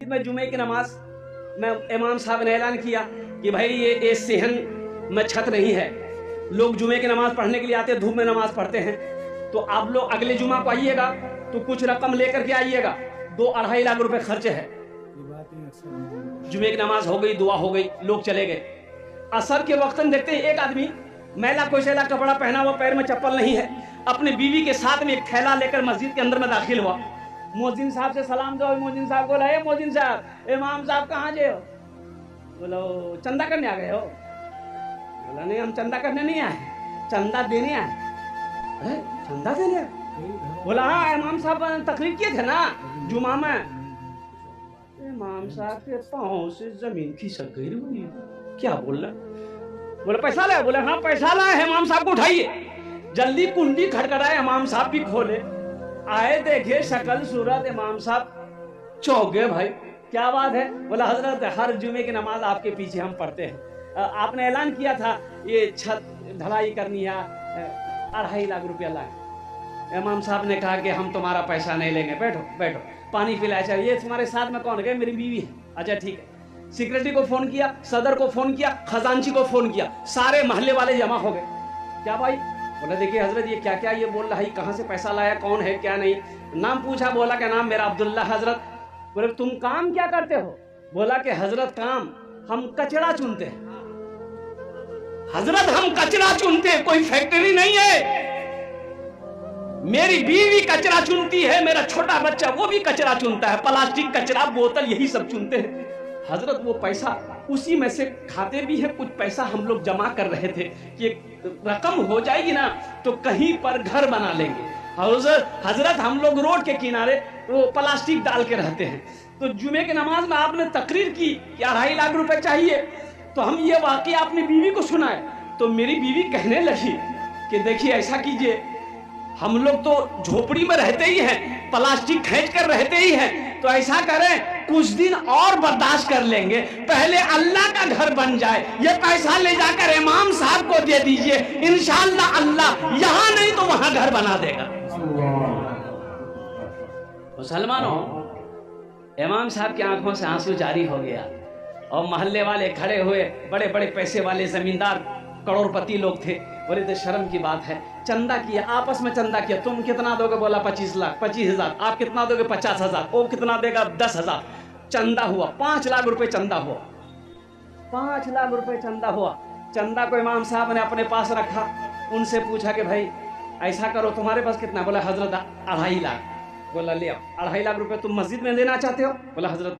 मस्जिद में जुमे की नमाज में इमाम साहब ने ऐलान किया कि भाई ये सेहन में छत नहीं है, लोग जुमे की नमाज पढ़ने के लिए आते हैं, धूप में नमाज पढ़ते हैं, तो आप लोग अगले जुमा को आइएगा तो कुछ रकम लेकर के आइएगा, 2-2.5 लाख रुपए खर्च है। जुमे की नमाज हो गई, दुआ हो गई, लोग चले गए। असर के वक्त देखते हैं एक आदमी मैला कोशैला कपड़ा पहना हुआ, पैर में चप्पल नहीं है, अपने बीवी के साथ में एक थैला लेकर मस्जिद के अंदर में दाखिल हुआ। मोहजिन साहब से सलाम दो। मोहजिन साहब बोला, हे मोहजिन साहब, इमाम साहब कहाँ जे हो? बोलो चंदा करने आ गए हो? बोला नहीं, हम चंदा करने नहीं आए, चंदा देने आए। चंदा देने आए? बोला हाँ, इमाम साहब तकरीर किए थे ना जुमा में। इमाम साहब के पाँव से जमीन खिसक गई। क्या बोल रहा? बोले पैसा लाए? बोले हाँ पैसा लाए। इमाम साहब को उठाइए। जल्दी कुंडी खटखटाए, इमाम साहब भी खोले, आए देखे शक्ल सूरत, इमाम साहब चौंक गए। भाई क्या बात है? बोला हजरत हर जुमे की नमाज आपके पीछे हम पढ़ते हैं, आपने ऐलान किया था ये छत ढलाई करनी है, 2.5 लाख रुपया लाए। इमाम साहब ने कहा कि हम तुम्हारा पैसा नहीं लेंगे, बैठो बैठो, पानी पिलाया। अच्छा ये तुम्हारे साथ में कौन है? मेरी बीवी है। अच्छा ठीक है। सेक्रेटरी को फोन किया, सदर को फोन किया, खजांची को फोन किया, सारे मोहल्ले वाले जमा हो गए। क्या भाई? बोला देखिए हजरत ये क्या क्या ये बोल रहा है, कहाँ से पैसा लाया, कौन है क्या नहीं। नाम पूछा, बोला क्या नाम मेरा अब्दुल्ला। हजरत बोले तुम काम क्या करते हो? बोला कि हजरत काम हम कचरा चुनते हैं। हजरत हम कचरा चुनते हैं, कोई फैक्ट्री नहीं है। मेरी बीवी कचरा चुनती है, मेरा छोटा बच्चा वो भी कचरा चुनता है, प्लास्टिक कचरा बोतल यही सब चुनते हैं। हजरत वो पैसा उसी में से खाते भी है, कुछ पैसा हम लोग जमा कर रहे थे कि रकम हो जाएगी ना तो कहीं पर घर बना लेंगे। हजरत हम लोग रोड के किनारे वो प्लास्टिक डाल के रहते हैं, तो जुमे की नमाज में आपने तकरीर की कि 2.5 लाख रुपए चाहिए, तो हम ये वाकया अपनी बीवी को सुनाए, तो मेरी बीवी कहने लगी कि देखिए ऐसा कीजिए, हम लोग तो झोपड़ी में रहते ही हैं, प्लास्टिक खींच कर रहते ही हैं, तो ऐसा करें कुछ दिन और बर्दाश्त कर लेंगे, पहले अल्लाह का घर बन जाए, ये पैसा ले जाकर इमाम साहब को दे दीजिए, इंशाअल्लाह अल्लाह यहाँ नहीं तो वहां घर बना देगा। मुसलमानों, इमाम साहब की आंखों से आंसू जारी हो गया और मोहल्ले वाले खड़े हुए, बड़े बड़े पैसे वाले जमींदार करोड़पति लोग थे। बोले तो शर्म की बात है, चंदा किया, आपस में चंदा किया, तुम कितना दोगे? बोला 25 लाख, 25,000। आप कितना दोगे? 50,000। वो कितना देगा? 10,000। चंदा हुआ 5 लाख रुपए, चंदा हुआ 5 लाख रुपए चंदा हुआ। चंदा को इमाम साहब ने अपने पास रखा, उनसे पूछा कि भाई ऐसा करो, तुम्हारे पास कितना? बोला हजरत 2.5 लाख। बोला ले आओ 2.5 लाख रुपए तुम मस्जिद में देना चाहते हो? बोला हजरत